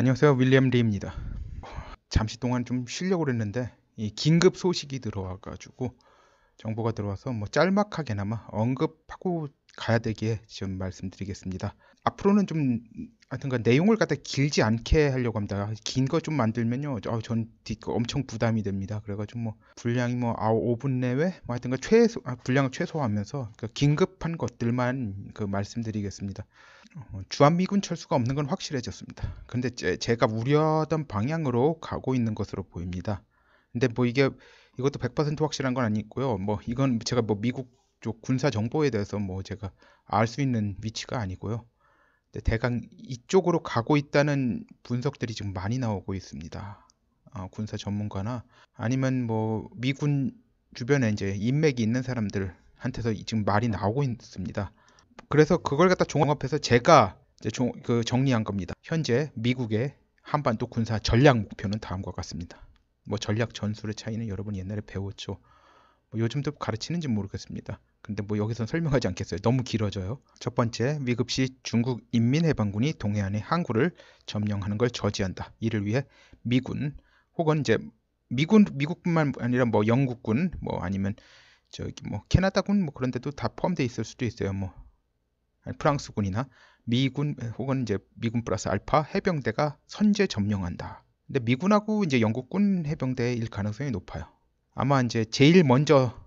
안녕하세요. 윌리엄 리입니다. 잠시 동안 좀 쉬려고 그랬는데 이 긴급 소식이 들어와가지고 정보가 들어와서 뭐 짤막하게나마 언급하고 가야 되기에 좀 말씀드리겠습니다. 앞으로는 좀 하여튼간 내용을 갖다 길지 않게 하려고 합니다. 긴 거 좀 만들면요, 전 엄청 부담이 됩니다. 그래가지고 뭐 분량이 뭐 5분 내외, 뭐 하여튼간 분량을 최소화하면서 그 긴급한 것들만 그 말씀드리겠습니다. 주한미군 철수가 없는 건 확실해졌습니다. 근데 제가 우려하던 방향으로 가고 있는 것으로 보입니다. 근데 뭐 이것도 100% 확실한 건 아니고요. 뭐 이건 제가 뭐 미국 쪽 군사 정보에 대해서 뭐 제가 알 수 있는 위치가 아니고요. 근데 대강 이쪽으로 가고 있다는 분석들이 지금 많이 나오고 있습니다. 군사 전문가나 아니면 뭐 미군 주변에 이제 인맥이 있는 사람들한테서 지금 말이 나오고 있습니다. 그래서 그걸 갖다 종합해서 제가 이제 정리한 겁니다. 현재 미국의 한반도 군사 전략 목표는 다음과 같습니다. 뭐 전략 전술의 차이는 여러분이 옛날에 배웠죠. 뭐 요즘도 가르치는지 모르겠습니다. 근데 뭐 여기서 설명하지 않겠어요. 너무 길어져요. 첫 번째, 위급 시 중국 인민해방군이 동해안의 항구를 점령하는 걸 저지한다. 이를 위해 미군 혹은 이제 미국뿐만 아니라 뭐 영국군 뭐 아니면 저기 뭐 캐나다군 뭐 그런 데도 다 포함되어 있을 수도 있어요. 뭐 프랑스군이나 미군 혹은 이제 미군 플러스 알파 해병대가 선제 점령한다. 근데 미군하고 이제 영국군 해병대일 가능성이 높아요. 아마 이제 제일 먼저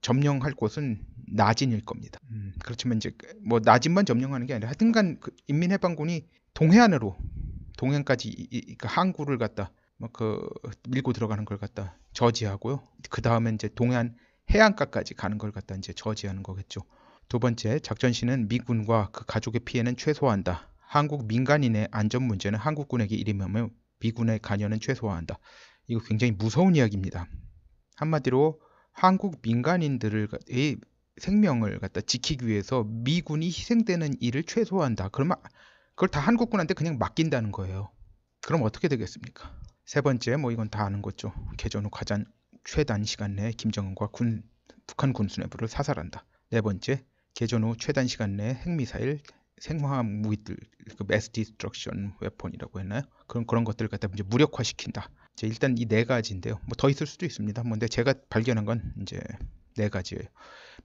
점령할 곳은 나진일 겁니다. 그렇지만 이제 뭐 나진만 점령하는 게 아니라 하여튼간 그 인민해방군이 동해안까지 그 항구를 갖다 그 밀고 들어가는 걸 갖다 저지하고요. 그 다음에 이제 동해안 해안가까지 가는 걸 갖다 이제 저지하는 거겠죠. 두 번째, 작전 시는 미군과 그 가족의 피해는 최소화한다. 한국 민간인의 안전 문제는 한국군에게 일임하며 미군의 관여는 최소화한다. 이거 굉장히 무서운 이야기입니다. 한마디로 한국 민간인들의 생명을 갖다 지키기 위해서 미군이 희생되는 일을 최소화한다. 그러면 그걸 다 한국군한테 그냥 맡긴다는 거예요. 그럼 어떻게 되겠습니까? 세 번째, 뭐 이건 다 아는 거죠. 개전 후 가장 최단 시간 내에 김정은과 북한 군수뇌부를 사살한다. 네 번째, 개전 후 최단 시간 내에 핵미사일, 생화학 무기들, 그 매스 디스트럭션 웨폰이라고 했나요? 그런 것들을 갖다 이제 무력화시킨다. 이제 일단 이 네 가지인데요. 뭐 더 있을 수도 있습니다. 뭐 근데 제가 발견한 건 이제 네 가지예요.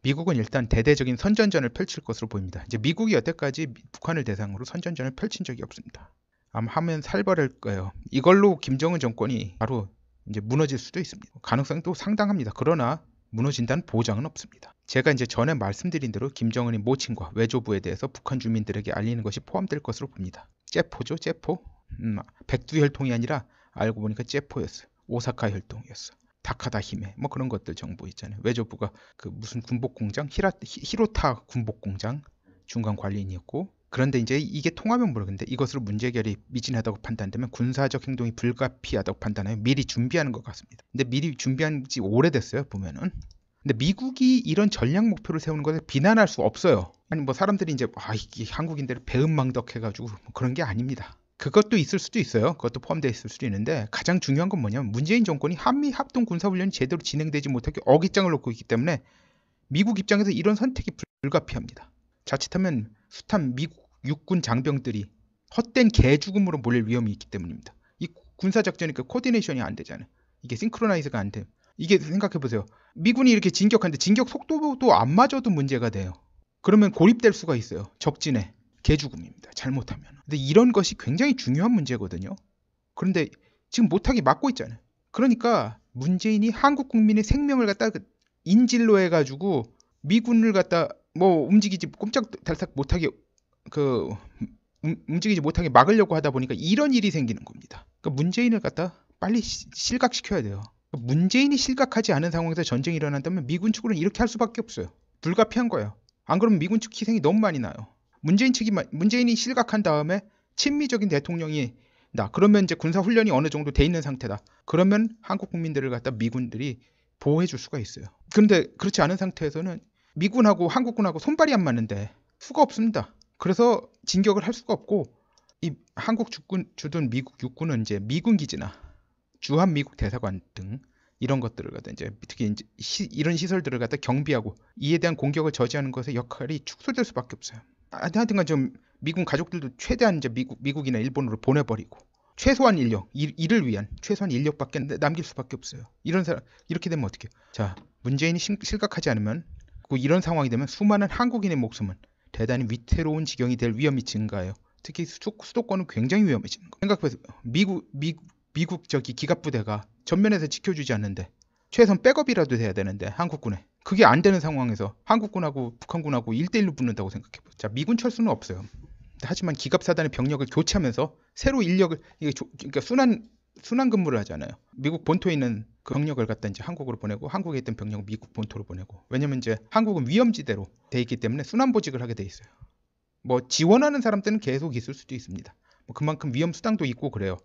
미국은 일단 대대적인 선전전을 펼칠 것으로 보입니다. 이제 미국이 여태까지 북한을 대상으로 선전전을 펼친 적이 없습니다. 아마 하면 살벌할 거예요. 이걸로 김정은 정권이 바로 이제 무너질 수도 있습니다. 가능성도 상당합니다. 그러나 무너진다는 보장은 없습니다. 제가 이제 전에 말씀드린 대로 김정은의 모친과 외조부에 대해서 북한 주민들에게 알리는 것이 포함될 것으로 봅니다. 째포죠, 째포. 백두 혈통이 아니라 알고 보니까 째포였어요. 오사카 혈통이었어. 다카다 히메 뭐 그런 것들 정보 있잖아요. 외조부가 그 무슨 군복 공장 히로타 군복 공장 중간 관리인이었고, 그런데 이제 이게 통하면 모르겠는데 이것으로 문제 해결이 미진하다고 판단되면 군사적 행동이 불가피하다고 판단하여 미리 준비하는 것 같습니다. 근데 미리 준비한 지 오래됐어요 보면은. 근데 미국이 이런 전략 목표를 세우는 것을 비난할 수 없어요. 아니 뭐 사람들이 이제 이게 한국인들을 배은망덕해가지고 뭐 그런 게 아닙니다. 그것도 있을 수도 있어요. 그것도 포함되어 있을 수도 있는데 가장 중요한 건 뭐냐면 문재인 정권이 한미 합동 군사훈련이 제대로 진행되지 못하게 어깃장을 놓고 있기 때문에 미국 입장에서 이런 선택이 불가피합니다. 자칫하면 숱한 미국 육군 장병들이 헛된 개죽음으로 몰릴 위험이 있기 때문입니다. 이 군사작전이 그 코디네이션이 안 되잖아요. 이게 싱크로나이즈가 안 돼요. 이게 생각해보세요. 미군이 이렇게 진격하는데 진격 속도도 안 맞아도 문제가 돼요. 그러면 고립될 수가 있어요. 적진에. 개죽음입니다. 잘못하면. 근데 이런 것이 굉장히 중요한 문제거든요. 그런데 지금 못하게 막고 있잖아요. 그러니까 문재인이 한국 국민의 생명을 갖다 인질로 해가지고 미군을 갖다 뭐 꼼짝달싹 못하게 그 움직이지 못하게 막으려고 하다 보니까 이런 일이 생기는 겁니다. 그러니까 문재인을 갖다 빨리 실각시켜야 돼요. 문재인이 실각하지 않은 상황에서 전쟁이 일어난다면 미군 측으로는 이렇게 할 수밖에 없어요. 불가피한 거예요. 안 그러면 미군 측 희생이 너무 많이 나요. 문재인이 실각한 다음에 친미적인 대통령이 그러면 이제 군사 훈련이 어느 정도 돼 있는 상태다. 그러면 한국 국민들을 갖다 미군들이 보호해 줄 수가 있어요. 그런데 그렇지 않은 상태에서는 미군하고 한국군하고 손발이 안 맞는데 수가 없습니다. 그래서 진격을 할 수가 없고, 이 한국 주둔 미국 육군은 이제 미군 기지나 주한 미국 대사관 등 이런 것들을 갖다 이제 특히 이제 이런 시설들을 갖다 경비하고 이에 대한 공격을 저지하는 것의 역할이 축소될 수밖에 없어요. 하여튼간 좀 미군 가족들도 최대한 이제 미국이나 일본으로 보내버리고 최소한 인력, 일을 위한 최소한 인력밖에 남길 수밖에 없어요. 이런 사람 이렇게 되면 어떡해요? 자, 문재인이 실각하지 않으면 이런 상황이 되면 수많은 한국인의 목숨은 대단히 위태로운 지경이 될 위험이 증가해요. 특히 수도권은 굉장히 위험해지는 거예요. 생각해보세요. 미국 저기 기갑부대가 전면에서 지켜주지 않는데 최소한 백업이라도 돼야 되는데 한국군에 그게 안 되는 상황에서 한국군하고 북한군하고 1대1로 붙는다고 생각해보세요. 자, 미군 철수는 없어요. 하지만 기갑사단의 병력을 교체하면서 새로 인력을 그러니까 순환 근무를 하잖아요. 미국 본토에 있는 그 병력을 갖다 이제 한국으로 보내고 한국에 있던 병력을 미국 본토로 보내고 왜냐면 이제 한국은 위험지대로 돼 있기 때문에 순환 보직을 하게 돼 있어요. 뭐 지원하는 사람들은 계속 있을 수도 있습니다. 뭐 그만큼 위험 수당도 있고 그래요.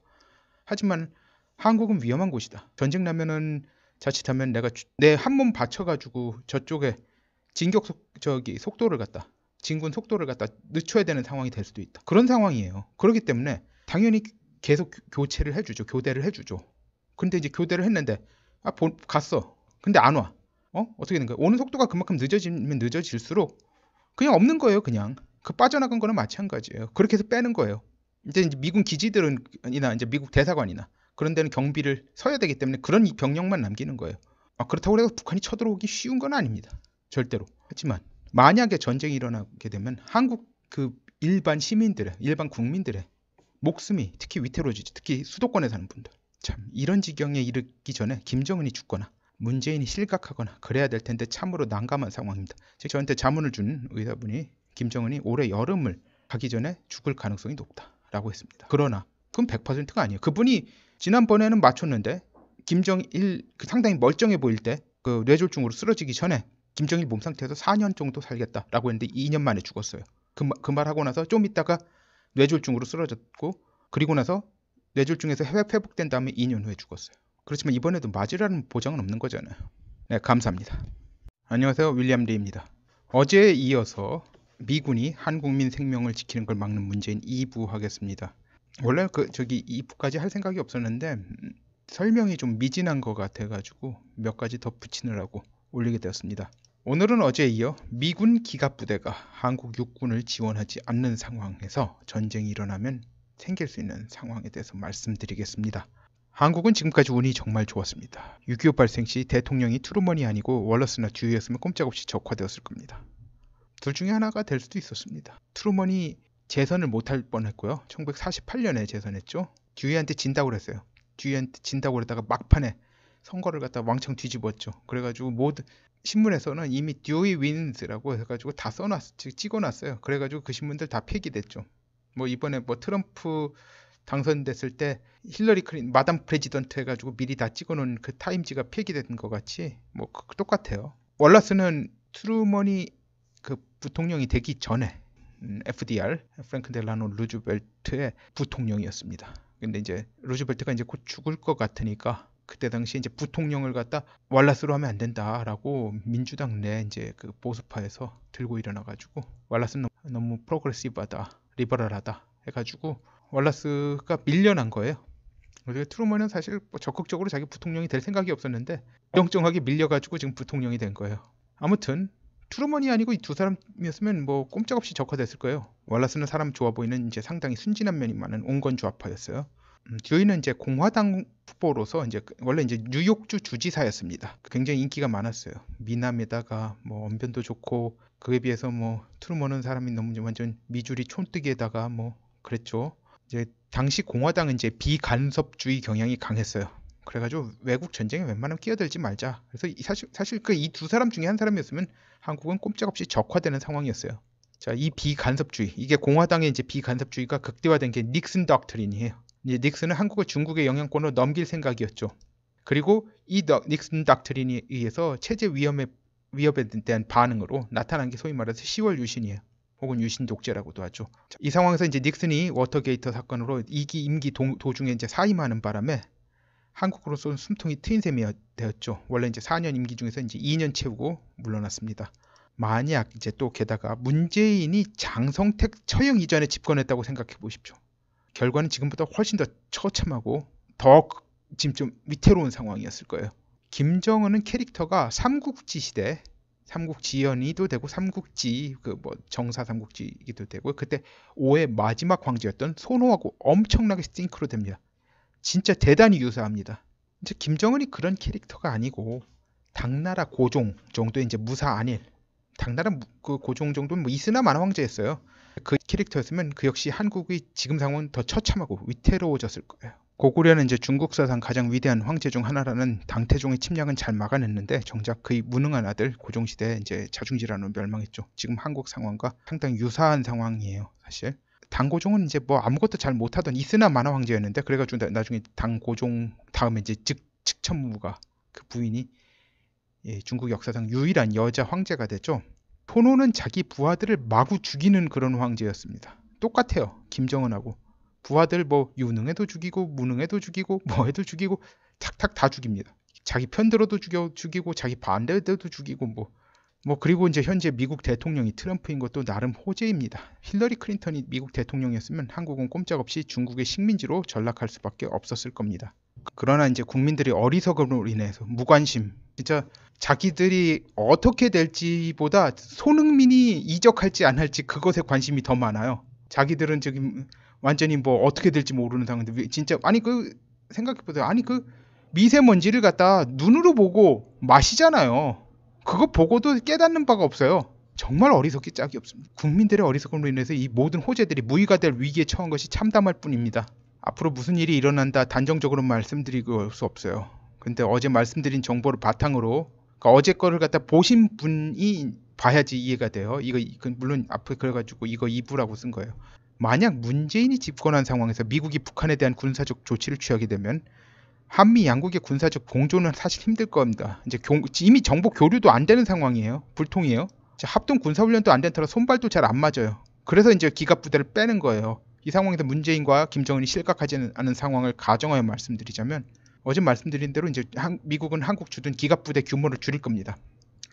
하지만 한국은 위험한 곳이다. 전쟁 나면은 자칫하면 내 한 몸 바쳐가지고 저쪽에 진군 속도를 갖다 늦춰야 되는 상황이 될 수도 있다. 그런 상황이에요. 그렇기 때문에 당연히 계속 교체를 해주죠. 교대를 해주죠. 근데 이제 교대를 했는데 갔어. 근데 안 와. 어떻게 되는 거야? 오는 속도가 그만큼 늦어지면 늦어질수록 그냥 없는 거예요. 그냥 그 빠져나간 거는 마찬가지예요. 그렇게 해서 빼는 거예요. 이제 미군 기지들이나 이제 미국 대사관이나 그런 데는 경비를 서야 되기 때문에 그런 병력만 남기는 거예요. 그렇다고 해서 북한이 쳐들어오기 쉬운 건 아닙니다. 절대로. 하지만 만약에 전쟁이 일어나게 되면 한국 그 일반 시민들의 일반 국민들의 목숨이 특히 위태로워지죠. 특히 수도권에 사는 분들. 참 이런 지경에 이르기 전에 김정은이 죽거나 문재인이 실각하거나 그래야 될 텐데 참으로 난감한 상황입니다. 저한테 자문을 준 의사분이 김정은이 올해 여름을 가기 전에 죽을 가능성이 높다라고 했습니다. 그러나 그건 100%가 아니에요. 그분이 지난번에는 맞췄는데 김정일 상당히 멀쩡해 보일 때 그 뇌졸중으로 쓰러지기 전에 김정일 몸 상태에서 4년 정도 살겠다라고 했는데 2년 만에 죽었어요. 그 말하고 나서 좀 있다가 뇌졸중으로 쓰러졌고 그리고 나서 뇌졸중에서 회복된 다음에 2년 후에 죽었어요. 그렇지만 이번에도 맞으라는 보장은 없는 거잖아요. 네, 감사합니다. 안녕하세요. 윌리엄 리입니다. 어제에 이어서 미군이 한국민 생명을 지키는 걸 막는 문제인 2부 하겠습니다. 원래 2부까지 할 생각이 없었는데 설명이 좀 미진한 것 같아가지고 몇 가지 덧붙이느라고 올리게 되었습니다. 오늘은 어제에 이어 미군 기갑부대가 한국 육군을 지원하지 않는 상황에서 전쟁이 일어나면 생길 수 있는 상황에 대해서 말씀드리겠습니다. 한국은 지금까지 운이 정말 좋았습니다. 6.25 발생 시 대통령이 트루먼이 아니고 월러스나 듀이였으면 꼼짝없이 적화되었을 겁니다. 둘 중에 하나가 될 수도 있었습니다. 트루먼이 재선을 못할 뻔했고요. 1948년에 재선했죠. 듀이한테 진다고 그랬어요. 듀이한테 진다고 그러다가 막판에 선거를 갖다 왕창 뒤집었죠. 그래가지고 모든 신문에서는 이미 듀이 윈스라고 해가지고 다 찍어놨어요. 그래가지고 그 신문들 다 폐기됐죠. 뭐 이번에 뭐 트럼프 당선됐을 때 힐러리 클린턴 마담 프레지던트 해가지고 미리 다 찍어놓은 그 타임지가 폐기된 것 같이 뭐 똑같아요. 월러스는 트루먼이 그 부통령이 되기 전에 FDR 프랭클린 델라노 루즈벨트의 부통령이었습니다. 근데 이제 루즈벨트가 이제 곧 죽을 것 같으니까 그때 당시 이제 부통령을 갖다 월러스로 하면 안 된다라고 민주당 내 이제 그 보수파에서 들고 일어나가지고 월러스는 너무 프로그레시브하다, 리버럴하다 해가지고 월러스가 밀려난 거예요. 그래서 트루먼은 사실 뭐 적극적으로 자기 부통령이 될 생각이 없었는데 영정하게 밀려가지고 지금 부통령이 된 거예요. 아무튼 트루먼이 아니고 이 두 사람이었으면 뭐 꼼짝없이 적화됐을 거예요. 월러스는 사람 좋아 보이는 이제 상당히 순진한 면이 많은 온건주화파였어요. 듀이는 이제 공화당 후보로서 이제 원래 이제 뉴욕주 주지사였습니다. 굉장히 인기가 많았어요. 미남에다가 뭐 언변도 좋고 그에 비해서 뭐 트루먼은 사람이 너무 완전 미주리 촌뜨기에다가 뭐 그랬죠. 이제 당시 공화당은 이제 비간섭주의 경향이 강했어요. 그래가지고 외국 전쟁에 웬만하면 끼어들지 말자. 그래서 사실 그 이 두 사람 중에 한 사람이었으면 한국은 꼼짝없이 적화되는 상황이었어요. 자, 이 비간섭주의 이게 공화당의 이제 비간섭주의가 극대화된 게 닉슨 덕트린이에요. 이제 닉슨은 한국을 중국의 영향권으로 넘길 생각이었죠. 그리고 이 닉슨 덕트린에 의해서 체제 위협에 대한 반응으로 나타난 게 소위 말해서 10월 유신이에요. 혹은 유신 독재라고도 하죠. 이 상황에서 이제 닉슨이 워터게이트 사건으로 2기 임기 도중에 이제 사임하는 바람에 한국으로서는 숨통이 트인 셈이 되었죠. 원래 이제 4년 임기 중에서 이제 2년 채우고 물러났습니다. 만약 이제 또 게다가 문재인이 장성택 처형 이전에 집권했다고 생각해 보십시오. 결과는 지금보다 훨씬 더 처참하고 더 지금 좀 위태로운 상황이었을 거예요. 김정은은 캐릭터가 삼국지 시대 삼국지연이도 되고 삼국지 그 뭐 정사 삼국지이기도 되고 그때 5의 마지막 황제였던 손호하고 엄청나게 싱크로 됩니다. 진짜 대단히 유사합니다. 이제 김정은이 그런 캐릭터가 아니고 당나라 고종 정도의 이제 무사 안일 당나라 그 고종 정도는 뭐 이스나 만화 황제였어요. 그 캐릭터였으면 그 역시 한국의 지금 상황은 더 처참하고 위태로워졌을 거예요. 고구려는 이제 중국 사상 가장 위대한 황제 중 하나라는 당태종의 침략은 잘 막아냈는데 정작 그의 무능한 아들 고종시대에 이제 자중질환으로 멸망했죠. 지금 한국 상황과 상당히 유사한 상황이에요, 사실. 당고종은 이제 뭐 아무것도 잘 못하던 이스나 만화 황제였는데 그래가지고 나중에 당고종 다음에 이제 측천무가 그 부인이 중국 역사상 유일한 여자 황제가 됐죠. 손호는 자기 부하들을 마구 죽이는 그런 황제였습니다. 똑같아요, 김정은하고. 부하들 뭐 유능해도 죽이고 무능해도 죽이고 뭐해도 죽이고 탁탁 다 죽입니다. 자기 편들어도 죽이고 자기 반대해도 죽이고 뭐 그리고 이제 현재 미국 대통령이 트럼프인 것도 나름 호재입니다. 힐러리 클린턴이 미국 대통령이었으면 한국은 꼼짝없이 중국의 식민지로 전락할 수밖에 없었을 겁니다. 그러나 이제 국민들이 어리석음으로 인해서 무관심, 진짜 자기들이 어떻게 될지보다 손흥민이 이적할지 안 할지 그것에 관심이 더 많아요. 자기들은 지금 완전히 뭐 어떻게 될지 모르는 상황인데 진짜 아니 그 생각해보세요. 아니 그 미세먼지를 갖다 눈으로 보고 마시잖아요. 그거 보고도 깨닫는 바가 없어요. 정말 어리석기 짝이 없습니다. 국민들의 어리석음으로 인해서 이 모든 호재들이 무의가 될 위기에 처한 것이 참담할 뿐입니다. 앞으로 무슨 일이 일어난다 단정적으로 말씀드릴 수 없어요. 근데 어제 말씀드린 정보를 바탕으로 그러니까 어제 거를 갖다 보신 분이 봐야지 이해가 돼요. 이거 물론 앞에 그래가지고 이거 2부라고 쓴 거예요. 만약 문재인이 집권한 상황에서 미국이 북한에 대한 군사적 조치를 취하게 되면 한미 양국의 군사적 공조는 사실 힘들 겁니다. 이제 이미 정보 교류도 안 되는 상황이에요. 불통이에요. 합동 군사훈련도 안 된 터라 손발도 잘 안 맞아요. 그래서 이제 기갑부대를 빼는 거예요. 이 상황에서 문재인과 김정은이 실각하지 않은 상황을 가정하여 말씀드리자면 어제 말씀드린 대로 이제 미국은 한국 주둔 기갑부대 규모를 줄일 겁니다.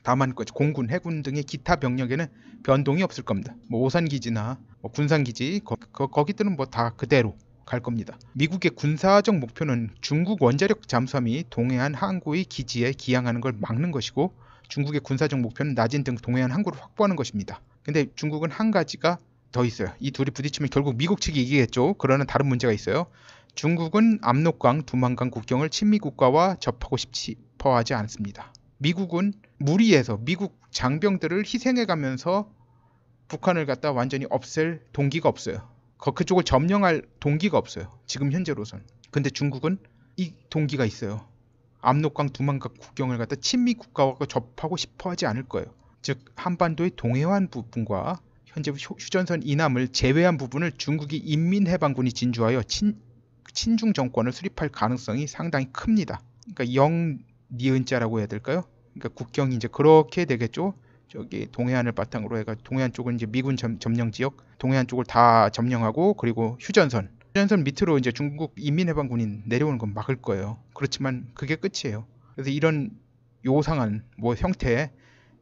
다만 공군, 해군 등의 기타 병력에는 변동이 없을 겁니다. 뭐 오산기지나 뭐 군산기지 거기들은 뭐 다 그대로 갈 겁니다. 미국의 군사적 목표는 중국 원자력 잠수함이 동해안 항구의 기지에 기항하는 걸 막는 것이고 중국의 군사적 목표는 나진 등 동해안 항구를 확보하는 것입니다. 근데 중국은 한 가지가 더 있어요. 이 둘이 부딪히면 결국 미국 측이 이기겠죠. 그러나 다른 문제가 있어요. 중국은 압록강, 두만강 국경을 친미 국가와 접하고 싶어 하지 않습니다. 미국은 무리해서 미국 장병들을 희생해가면서 북한을 갖다 완전히 없앨 동기가 없어요. 그쪽을 점령할 동기가 없어요. 지금 현재로선. 근데 중국은 이 동기가 있어요. 압록강, 두만강 국경을 갖다 친미 국가와 접하고 싶어 하지 않을 거예요. 즉 한반도의 동해안 부분과 현재 휴전선 이남을 제외한 부분을 중국이 인민해방군이 진주하여 친중 정권을 수립할 가능성이 상당히 큽니다. 그러니까 영니은자라고 해야 될까요? 그러니까 국경이 이제 그렇게 되겠죠. 저기 동해안을 바탕으로 해가 동해안 쪽은 이제 미군 점령 지역, 동해안 쪽을 다 점령하고 그리고 휴전선 밑으로 이제 중국 인민해방군이 내려오는 건 막을 거예요. 그렇지만 그게 끝이에요. 그래서 이런 요상한 뭐 형태의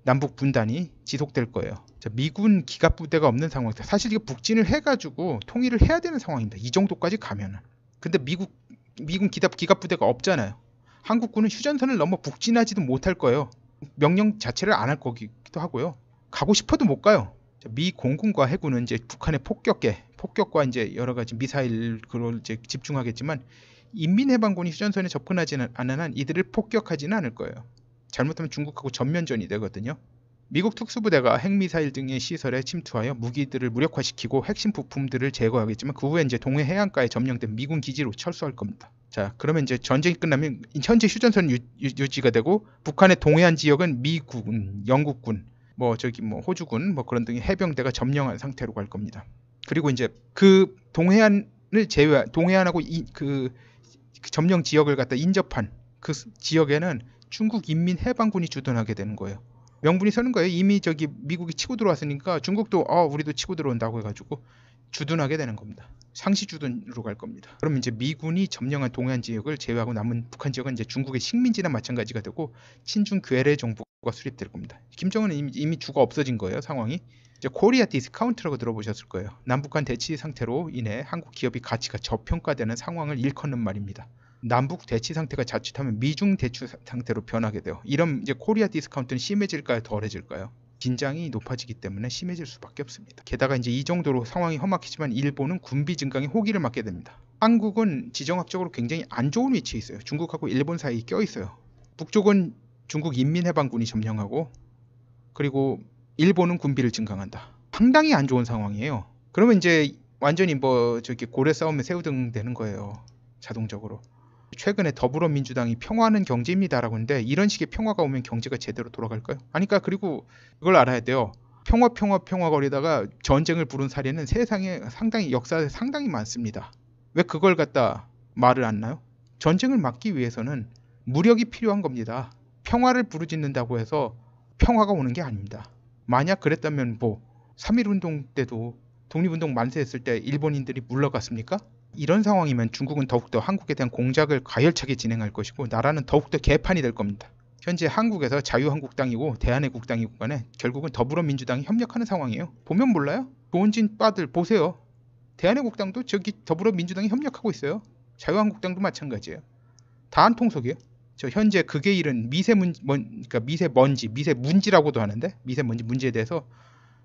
남북 분단이 지속될 거예요. 자, 미군 기갑부대가 없는 상황에서 사실 이게 북진을 해가지고 통일을 해야 되는 상황입니다. 이 정도까지 가면은. 근데 미군 기갑부대가 없잖아요. 한국군은 휴전선을 넘어 북진하지도 못할 거예요. 명령 자체를 안 할 거기도 하고요. 가고 싶어도 못 가요. 미 공군과 해군은 이제 북한의 폭격과 이제 여러 가지 미사일 그걸 이제 집중하겠지만 인민해방군이 휴전선에 접근하지 않은 한 이들을 폭격하지는 않을 거예요. 잘못하면 중국하고 전면전이 되거든요. 미국 특수부대가 핵미사일 등의 시설에 침투하여 무기들을 무력화시키고 핵심 부품들을 제거하겠지만 그 후에 이제 동해 해안가에 점령된 미군 기지로 철수할 겁니다. 자, 그러면 이제 전쟁이 끝나면 현재 휴전선은 유지가 되고 북한의 동해안 지역은 미군, 영국군, 뭐 호주군, 뭐 그런 등의 해병대가 점령한 상태로 갈 겁니다. 그리고 이제 그 동해안하고 그 점령 지역을 갖다 인접한 그 지역에는 중국 인민해방군이 주둔하게 되는 거예요. 명분이 서는 거예요. 이미 미국이 치고 들어왔으니까 중국도 우리도 치고 들어온다고 해가지고 주둔하게 되는 겁니다. 상시 주둔으로 갈 겁니다. 그럼 이제 미군이 점령한 동해안 지역을 제외하고 남은 북한 지역은 이제 중국의 식민지나 마찬가지가 되고 친중 괴뢰 정부가 수립될 겁니다. 김정은은 이미 죽어 없어진 거예요. 상황이. 이제 코리아 디스카운트라고 들어보셨을 거예요. 남북한 대치 상태로 인해 한국 기업의 가치가 저평가되는 상황을 일컫는 말입니다. 남북 대치 상태가 자칫하면 미중 대치 상태로 변하게 돼요. 이런 이제 코리아 디스카운트는 심해질까요? 덜해질까요? 긴장이 높아지기 때문에 심해질 수밖에 없습니다. 게다가 이제 이 정도로 상황이 험악해지만 일본은 군비 증강에 호기를 맞게 됩니다. 한국은 지정학적으로 굉장히 안 좋은 위치에 있어요. 중국하고 일본 사이에 껴 있어요. 북쪽은 중국 인민해방군이 점령하고 그리고 일본은 군비를 증강한다. 상당히 안 좋은 상황이에요. 그러면 이제 완전히 뭐 저기 고래 싸움에 새우등 되는 거예요. 자동적으로. 최근에 더불어민주당이 평화는 경제입니다라고 하는데 이런 식의 평화가 오면 경제가 제대로 돌아갈까요? 아니까 그리고 그걸 알아야 돼요. 평화 거리다가 전쟁을 부른 사례는 세상에 상당히 역사에 상당히 많습니다. 왜 그걸 갖다 말을 안 나요? 전쟁을 막기 위해서는 무력이 필요한 겁니다. 평화를 부르짖는다고 해서 평화가 오는 게 아닙니다. 만약 그랬다면 뭐 3.1운동 때도 독립운동 만세했을 때 일본인들이 물러갔습니까? 이런 상황이면 중국은 더욱더 한국에 대한 공작을 가열차게 진행할 것이고 나라는 더욱더 개판이 될 겁니다. 현재 한국에서 자유한국당이고 대한애국당이고 간에 결국은 더불어민주당이 협력하는 상황이에요. 보면 몰라요? 좋은진 빠들 보세요. 대한애국당도 저기 더불어민주당이 협력하고 있어요. 자유한국당도 마찬가지예요. 다 한 통속이에요. 저 현재 그게 일은 그러니까 미세문지라고도 하는데 미세먼지 문제에 대해서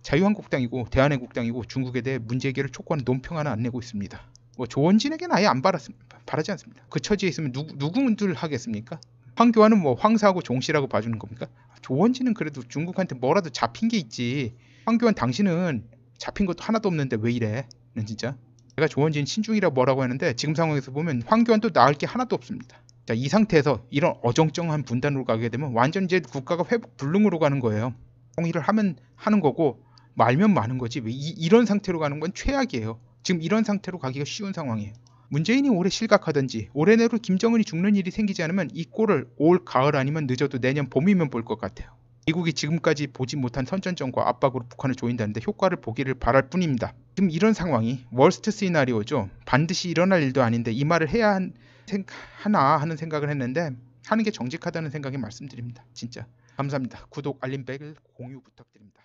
자유한국당이고 대한애국당이고 중국에 대해 문제 해결을 촉구하는 논평 하나 안 내고 있습니다. 뭐 조원진에게는 아예 안 바라지 않습니다. 그 처지에 있으면 누구들 하겠습니까? 황교안은 뭐 황사하고 종씨라고 봐주는 겁니까? 조원진은 그래도 중국한테 뭐라도 잡힌 게 있지. 황교안 당신은 잡힌 것도 하나도 없는데 왜 이래? 는 진짜. 제가 조원진 신중이라 뭐라고 했는데 지금 상황에서 보면 황교안도 나을 게 하나도 없습니다. 자, 이 상태에서 이런 어정쩡한 분단으로 가게 되면 완전 이제 국가가 회복 불능으로 가는 거예요. 통일을 하면 하는 거고 말면 마는 거지. 왜 이런 상태로 가는 건 최악이에요. 지금 이런 상태로 가기가 쉬운 상황이에요. 문재인이 올해 실각하든지 올해 내로 김정은이 죽는 일이 생기지 않으면 이 꼴을 올 가을 아니면 늦어도 내년 봄이면 볼 것 같아요. 미국이 지금까지 보지 못한 선전전과 압박으로 북한을 조인다는데 효과를 보기를 바랄 뿐입니다. 지금 이런 상황이 월스트 시나리오죠. 반드시 일어날 일도 아닌데 이 말을 해야 하나 하는 생각을 했는데 하는 게 정직하다는 생각에 말씀드립니다. 진짜 감사합니다. 구독, 알림, 벨, 공유 부탁드립니다.